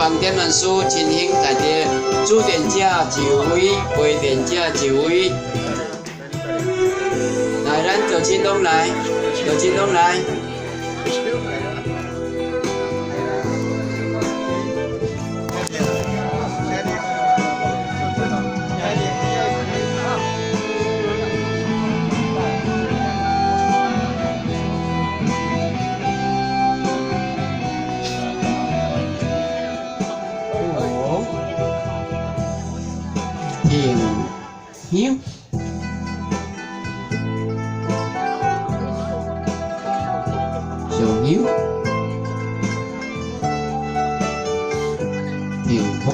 帮点文书进行在地主电者就位，陪电者就位。来，咱赵青龙来，赵青龙来。停香，上香，停福，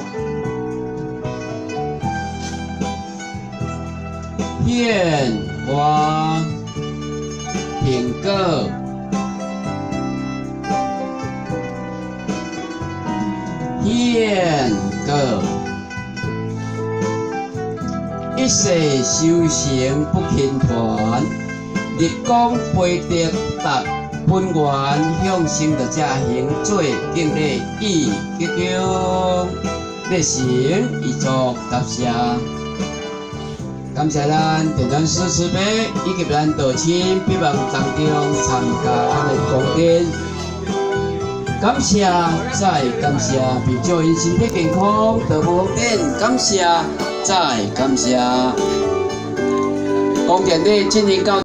燕花，苹果，燕果。一世修成不轻团，日光培德达本源，向生的家行做敬礼以吉祥，热心以作答谢。感谢咱电传师慈悲以及咱道亲必望当中参加咱的功德。感谢，再感谢，并祝因身体健康，道无方便。感谢，再感谢。功德礼进行到。